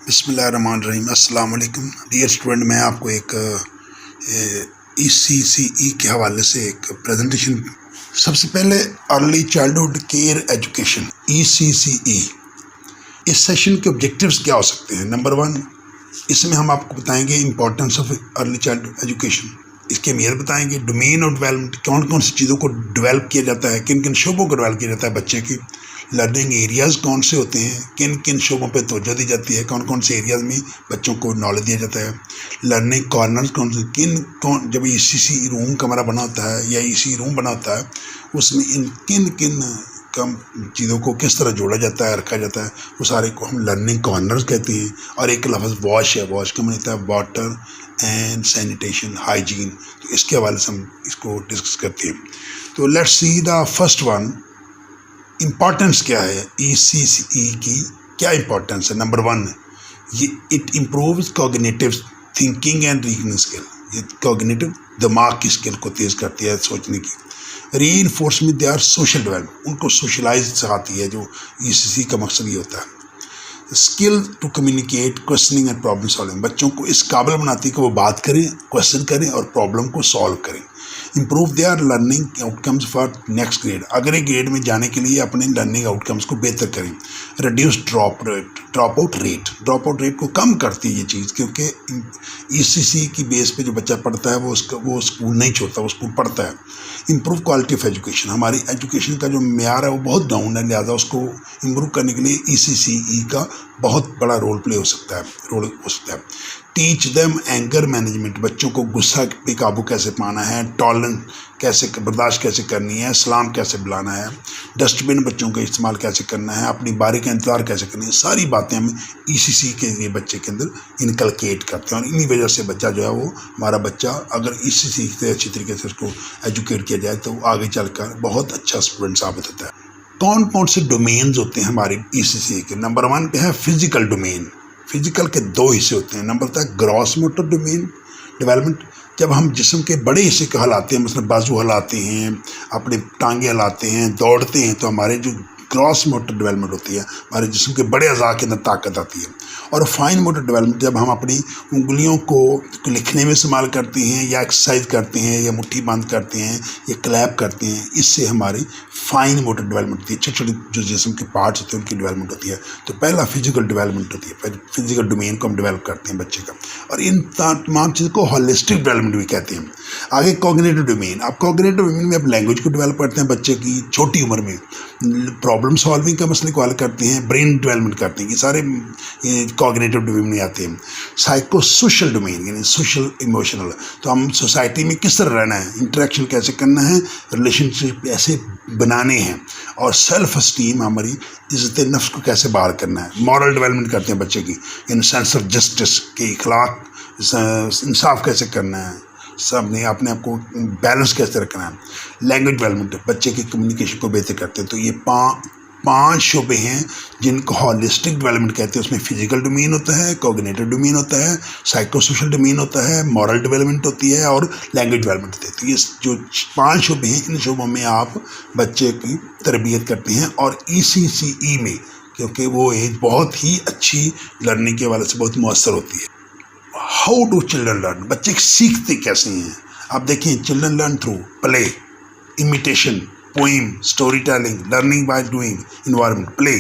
بسم اللہ الرحمن الرحیم. السلام علیکم ڈیئر اسٹوڈنٹ. میں آپ کو ایک ECCE کے حوالے سے ایک پریزنٹیشن. سب سے پہلے early childhood care education ECCE. اس سیشن کے آبجیکٹیوز کیا ہو سکتے ہیں؟ نمبر 1، اس میں ہم آپ کو بتائیں گے importance of early childhood education. اس کے میئر بتائیں گے. ڈومین آف ڈیولپمنٹ، کون کون سی چیزوں کو ڈیولپ کیا جاتا ہے، کن کن شعبوں کو ڈیولپ کیا جاتا ہے بچے کی. لرننگ ایریاز کون سے ہوتے ہیں، کن کن شعبوں پہ توجہ دی جاتی ہے، کون کون سے ایریاز میں بچوں کو نالج دیا جاتا ہے. لرننگ کارنرز کون سے، جب ECC روم کمرہ بنا ہوتا ہے یا EC روم بنا ہوتا ہے، اس میں کن کم چیزوں کو کس طرح جوڑا جاتا ہے، رکھا جاتا ہے، وہ سارے کو ہم لرننگ کارنرز کہتے ہیں. اور ایک لفظ واش ہے. واش کا مطلب ہوتا ہے واٹر اینڈ سینیٹیشن، ہائیجین. تو اس کے حوالے سے ہم اس کو ڈسکس کرتے ہیں. تو let's see the first one. Importance کیا ہے ECCE کی؟ کیا امپورٹنس ہے؟ نمبر 1، یہ it improves cognitive thinking and reasoning skill. یہ کوگنیٹیو دماغ کی اسکل کو تیز کرتی ہے، سوچنے کی. Reinforcement they are social development, ان کو سوشلائز سکھاتی ہے. جو ECC کا مقصد یہ ہوتا ہے. Skill to communicate, questioning and problem solving, بچوں کو اس قابل بناتی ہے کہ وہ بات کریں، کوشچن کریں اور پرابلم کو سالو کریں. Improve their learning outcomes for next grade, اگلے گریڈ میں جانے کے لیے اپنے لرننگ آؤٹ کمز کو بہتر کریں. ریڈیوس ڈراپ آؤٹ ریٹ کو کم کرتی ہے یہ چیز، کیونکہ ECC کی بیس پہ جو بچہ پڑھتا ہے وہ اسکول نہیں چھوڑتا، وہ اسکول پڑھتا ہے. امپروو کوالٹی آف ایجوکیشن، ہماری ایجوکیشن کا جو معیار ہے وہ بہت ڈاؤن ہے، لہٰذا اس کو امپروو کرنے کے لیے ECCE کا بہت بڑا رول ہو سکتا ہے. ٹیچ دیم اینگر مینجمنٹ، بچوں کو غصہ پہ قابو کیسے پانا ہے، ٹالرنس کیسے برداشت کیسے کرنی ہے، سلام کیسے بلانا ہے، ڈسٹ بن بچوں کا استعمال کیسے کرنا ہے، اپنی باری کا انتظار کیسے کرنا ہے. ساری باتیں ہم ECC کے لیے بچے کے اندر انکلکیٹ کرتے ہیں. اور انہی وجہ سے بچہ جو ہے وہ ہمارا بچہ اگر ECC سے اچھی طریقے سے اس کو ایجوکیٹ کیا جائے تو آگے چل کر بہت اچھا اسٹوڈنٹ ثابت ہوتا ہے. کون کون سے ڈومینز ہوتے ہیں ہماری ECC کے؟ نمبر 1 پہ ہے فزیکل ڈومین. فزیکل کے 2 حصے ہوتے ہیں. نمبر ہے گراس موٹر ڈومین ڈیولپمنٹ، جب ہم جسم کے بڑے حصے کو ہلاتے ہیں، مثلا بازو ہلاتے ہیں، اپنے ٹانگیں ہلاتے ہیں، دوڑتے ہیں، تو ہمارے جو گراس موٹر ڈیولپمنٹ ہوتی ہے، ہمارے جسم کے بڑے اعضاء کے اندر طاقت آتی ہے. اور فائن موٹر ڈیولپمنٹ، جب ہم اپنی انگلیوں کو لکھنے میں استعمال کرتے ہیں یا ایکسرسائز کرتے ہیں یا مٹھی بند کرتے ہیں یا کلیپ کرتے ہیں، اس سے ہماری فائن موٹر ڈیولپمنٹ ہوتی ہے. چھوٹے چھوٹے جو جسم کے پارٹس ہوتے ہیں ان کی ڈیولپمنٹ ہوتی ہے. تو پہلا فزیکل ڈیولپمنٹ ہوتی ہے، پھر فزیکل ڈومین کو ہم ڈیولپ کرتے ہیں بچے کا. اور ان تمام چیزوں کو ہولسٹک ڈیولپمنٹ بھی کہتے ہیں. آگے کوگنیٹو ڈومین. اب کوگنیٹو ڈومین میں اب لینگویج کو ڈیولپ کرتے ہیں بچے کی چھوٹی عمر میں، پرابلم سالونگ کا مسئلے کو حل کرتے ہیں، برین ڈیولپمنٹ کرتے ہیں. یہ سارے کوگنیٹو ڈومین میں آتے ہیں. سائیکو سوشل ڈومین یعنی سوشل ایموشنل، تو ہم سوسائٹی میں کس طرح رہنا ہے، انٹریکشن کیسے کرنا ہے، ریلیشن شپ ایسے بنانے ہیں، اور سیلف اسٹیم ہماری عزت نفس کو کیسے باہر کرنا ہے. مورل ڈیولپمنٹ کرتے ہیں بچے کی، ان سینس آف جسٹس کے اخلاق، انصاف کیسے کرنا ہے، سب نے اپنے آپ کو بیلنس کیسے رکھنا ہے. لینگویج ڈیولپمنٹ بچے کی کمیونیکیشن کو بہتر کرتے ہیں. تو یہ 5 شعبے ہیں جن کو ہولسٹک ڈیولپمنٹ کہتے ہیں. اس میں فزیکل ڈومین ہوتا ہے، کوگنیٹو ڈومین ہوتا ہے، سائیکو سوشل ڈومین ہوتا ہے، مورل ڈیولپمنٹ ہوتی ہے، اور لینگویج ڈیولپمنٹ ہوتی ہے. تو یہ جو 5 شعبے ہیں، ان شعبوں میں آپ بچے کی تربیت کرتے ہیں. اور ECCE میں کیونکہ وہ ایک بہت ہی اچھی لرننگ کے حوالے سے بہت مؤثر ہوتی ہے. ہاؤ ڈو چلڈرن لرن، بچے سیکھتے کیسے ہیں؟ آپ دیکھیں، children learn through play, imitation, poem, story telling, learning by doing, environment. Play,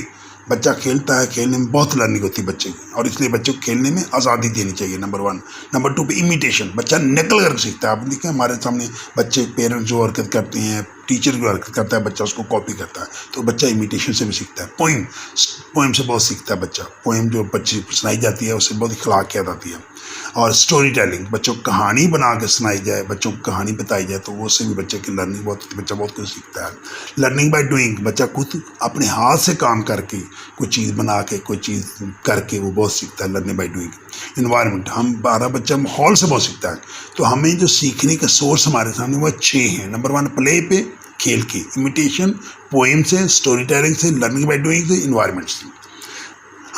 بچہ کھیلتا ہے، کھیلنے میں بہت لرننگ ہوتی ہے بچے کی، اور اس لیے بچے کو کھیلنے میں آزادی دینی چاہیے. نمبر 1. نمبر 2 پہ امیٹیشن، بچہ نقل کر کے سیکھتا ہے. آپ دیکھیں ہمارے سامنے بچے پیرنٹس جو حرکت کرتے ہیں، ٹیچر جو حرکت کرتا ہے، بچہ اس کو کاپی کرتا ہے. تو بچہ امیٹیشن سے بھی سیکھتا ہے. پوئم سے بہت سیکھتا ہے بچہ. پوئم جو بچے سنائی جاتی ہے اس سے بہت اخلاقیات آتی ہے. اور اسٹوری ٹیلنگ، بچوں کو کہانی بنا کے سنائی جائے، بچوں کو کہانی بتائی جائے، تو وہ سے بھی بچے کی لرننگ بچہ بہت کچھ سیکھتا ہے. لرننگ بائی ڈوئنگ، بچہ خود اپنے ہاتھ سے کام کر کے، کوئی چیز بنا کے، کوئی چیز کر کے وہ بہت سیکھتا ہے. Learning by doing. انوائرمنٹ، ہمارا بچہ ماحول سے بہت سیکھتا ہے. تو ہمیں جو سیکھنے کا سورس ہمارے سامنے وہ 6 ہیں. نمبر 1 پلے پہ، کھیل کے، امیٹیشن، پوئم سے، اسٹوری ٹیلنگ سے، لرننگ بائی ڈوئنگ سے، انوائرمنٹ سے.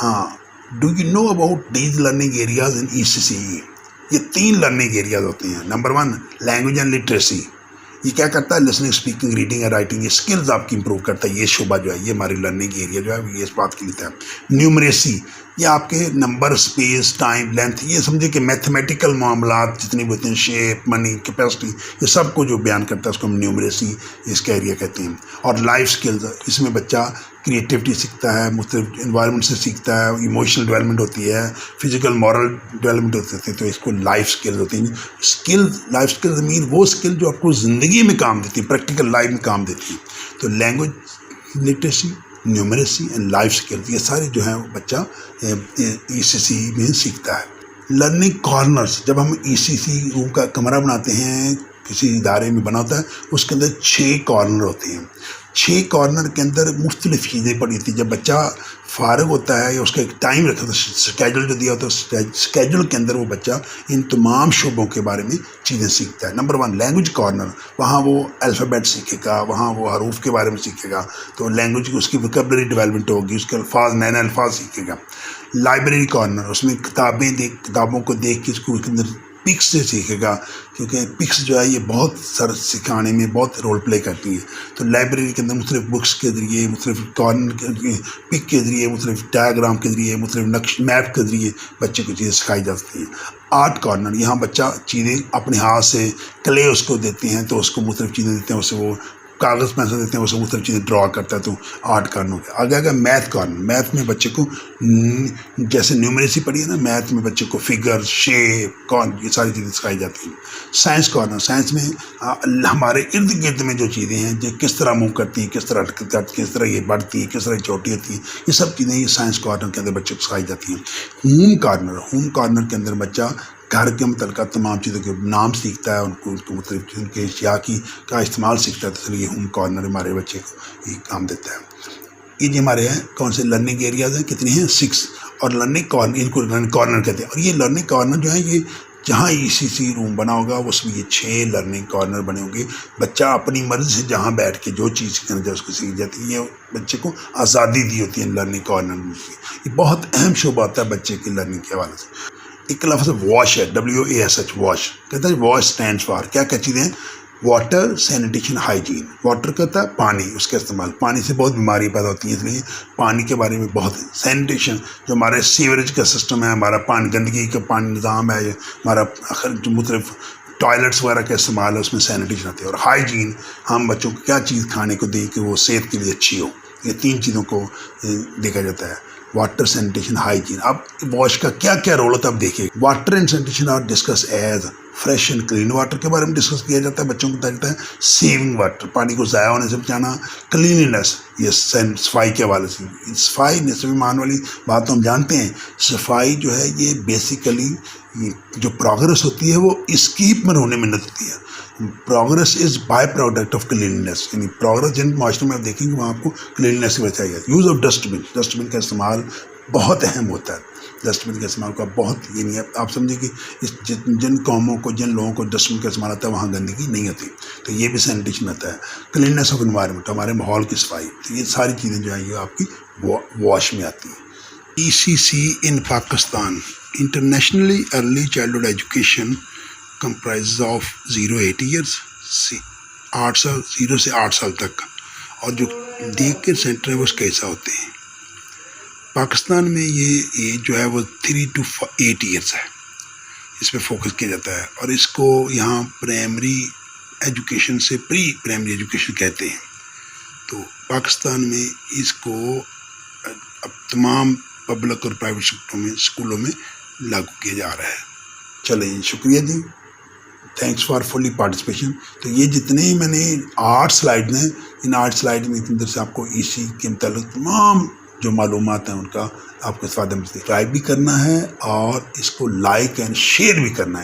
ہاں، do you know about these learning areas in ECCE؟ یہ 3 لرننگ ایریاز ہوتے ہیں. Number 1 language and literacy. یہ کیا کرتا ہے؟ لسننگ، اسپیکنگ، ریڈنگ اور رائٹنگ، یہ اسکلز آپ کی امپروو کرتا ہے. یہ شعبہ جو ہے، یہ ہماری لرننگ ایریا جو ہے یہ اس بات کے لیے ہے. نیومریسی، یہ آپ کے نمبر، اسپیس، ٹائم، لینتھ، یہ سمجھے کہ میتھمیٹیکل معاملات جتنے بھی ہوتے ہیں، شیپ، منی، کیپیسٹی، یہ سب کو جو بیان کرتا ہے اس کو ہم نیومریسی اس کا ایریا کہتے ہیں. اور لائف سکلز، اس میں بچہ کریٹیوٹی سیکھتا ہے، مختلف انوائرمنٹ سے سیکھتا ہے، ایموشنل ڈیولپمنٹ ہوتی ہے، فزیکل مورل ڈیولپمنٹ ہوتی ہے، تو اس کو لائف سکلز ہوتی ہیں. لائف سکلز مین وہ اسکل جو آپ کو زندگی میں کام دیتی ہے، پریکٹیکل لائف میں کام دیتی ہے. تو language literacy, numeracy and life skills, یہ سارے جو ہیں وہ بچہ ای سی سی میں سیکھتا ہے. لرننگ کارنرز، جب ہم ای سی سی روم کا کمرہ بناتے ہیں، کسی ادارے میں بنا ہوتا ہے، اس کے اندر 6 کارنر ہوتے ہیں. 6 کارنر کے اندر مختلف چیزیں پڑی ہوتی ہیں. جب بچہ فارغ ہوتا ہے یا اس کا ایک ٹائم رکھا ہوتا ہے، اسکیجول جو دیا ہوتا ہے، اسکیجول کے اندر وہ بچہ ان تمام شعبوں کے بارے میں چیزیں سیکھتا ہے. نمبر 1 لینگویج کارنر، وہاں وہ الفابیٹ سیکھے گا، وہاں وہ حروف کے بارے میں سیکھے گا، تو لینگویج کی اس کی ویکیبلری ڈیولپمنٹ ہوگی، اس کے الفاظ، نئے نئے الفاظ سیکھے گا. لائبریری کارنر، اس میں کتابوں کو دیکھ کے اس کو کے اندر پکس سے سیکھے گا، کیونکہ پکس جو ہے یہ بہت سکھانے میں بہت رول پلے کرتی ہیں. تو لائبریری کے اندر مختلف بکس کے ذریعے، مختلف کارنر کے پک کے ذریعے، مختلف ڈائیگرام کے ذریعے، مختلف نقش میپ کے ذریعے بچے کو چیزیں سکھائی جا سکتی ہیں. آرٹ کارنر، یہاں بچہ چیزیں اپنے ہاتھ سے کلے اس کو دیتے ہیں، تو اس کو مختلف چیزیں دیتے ہیں، اسے وہ کاغذ پینسل دیتے ہیں، اسے مختلف چیزیں ڈرا کرتا ہے، تو آرٹ کارنر. آگے آگے میتھ کارنر، میتھ میں بچے کو جیسے نیومریسی پڑھی ہے نا، میتھ میں بچے کو فگر، شیپ، یہ ساری چیزیں سکھائی جاتی ہیں. سائنس کارنر، سائنس میں ہمارے ارد گرد میں جو چیزیں ہیں، جو کس طرح موو کرتی ہیں، کس طرح کس طرح یہ بڑھتی ہے، کس طرح یہ چھوٹی ہوتی ہیں، یہ سب چیزیں یہ سائنس کارنر کے اندر بچے کو سکھائی جاتی ہیں. ہوم کارنر، ہوم کارنر کے اندر بچہ گھر کے متعلقہ تمام چیزوں کے نام سیکھتا ہے، ان کو مختلف چیزوں کے اشیاء کا استعمال سیکھتا ہے. تو یہ ہوم کارنر ہمارے بچے کو یہ کام دیتا ہے. یہ جو ہمارے ہیں کون سے لرننگ ایریاز ہیں، کتنے ہیں؟ 6. اور لرننگ کارنر، ان کو لرننگ کارنر کہتے ہیں. اور یہ لرننگ کارنر جو ہے، یہ جہاں ای سی سی روم بنا ہوگا اس میں یہ 6 لرننگ کارنر بنے ہوں گے. بچہ اپنی مرضی سے جہاں بیٹھ کے جو چیز سیکھنا چاہے اس کو سیکھ جاتی ہے. یہ بچے کو آزادی دی ہوتی ہے لرننگ کارنر میں. یہ بہت اہم شعبہ ہوتا ہے بچے کی لرننگ کے حوالے سے. ایک لفظ واش ہے، WASH، واش. کہتا ہے واش اسٹینڈس فار کیا کیا چیزیں ہیں؟ Water, sanitation, hygiene. واٹر کہتا ہے پانی، اس کا استعمال، پانی سے بہت بیماری پیدا ہوتی ہیں، اس لیے پانی کے بارے میں بہت. سینیٹیشن، جو ہمارے سیوریج کا سسٹم ہے، ہمارا پانی، گندگی کا پانی نظام ہے، ہمارا جو مختلف ٹوائلٹس وغیرہ کا استعمال ہے، اس میں سینیٹیشن آتی ہے. اور ہائیجین، ہم بچوں کو کیا چیز کھانے کو دیں کہ وہ صحت کے لیے اچھی ہو. یہ 3 چیزوں کو دیکھا جاتا ہے. Water, sanitation, hygiene. اب واش کا کیا کیا رول ہوتا ہے اب دیکھیے. Water and sanitation are discuss as fresh and clean water کے بارے میں ڈسکس کیا جاتا ہے، بچوں کو بتایا جاتا ہے. سیونگ واٹر، پانی کو ضائع ہونے سے بچانا. کلیننس، یہ صفائی کے حوالے سے. صفائی نصف ایمان والی بات تو ہم جانتے ہیں. صفائی جو ہے یہ بیسیکلی جو پروگرس ہوتی ہے وہ اسکیپ میں ہونے میں مدد ہوتی ہے. Progress is by product of cleanness, یعنی پروگرس جن معاشروں میں آپ دیکھیں گے وہاں آپ کو کلیننس سے بچایا گیا. Use of dustbin, dustbin کا استعمال بہت اہم ہوتا ہے. ڈسٹ بن کے استعمال کا بہت، یعنی آپ سمجھیں کہ جن قوموں کو، جن لوگوں کو ڈسٹ بن کا استعمال ہوتا ہے وہاں گندگی نہیں ہوتی، تو یہ بھی سینیٹیشن ہوتا ہے. کلیننس آف انوائرمنٹ، ہمارے ماحول کی صفائی. تو یہ ساری چیزیں جو ہیں یہ آپ کی واش میں آتی ہیں. ECC in Pakistan, internationally early childhood education comprises of 0-8 years, 8 سال، 0 سے 8 سال تک. اور جو ڈے کیئر سینٹر ہے وہ اس کا حصہ ہوتے ہیں. پاکستان میں یہ ایج جو ہے وہ 3 to 8 ایئرس ہے، اس پہ فوکس کیا جاتا ہے. اور اس کو یہاں پرائمری ایجوکیشن سے پری پرائمری ایجوکیشن کہتے ہیں. تو پاکستان میں اس کو اب تمام پبلک اور پرائیویٹ سیکٹروں میں، اسکولوں میں لاگو کیا جا رہا ہے. چلیں، شکریہ جی، تھینکس فار فلی پارٹیسپیشن. تو یہ جتنے میں نے 8 سلائڈ ہیں، ان 8 سلائڈ میں اندر سے آپ کو EC کے متعلق تمام جو معلومات ہیں ان کا آپ کو استفادہ میں سبسکرائب بھی کرنا ہے اور اس کو لائک اینڈ شیئر بھی کرنا ہے.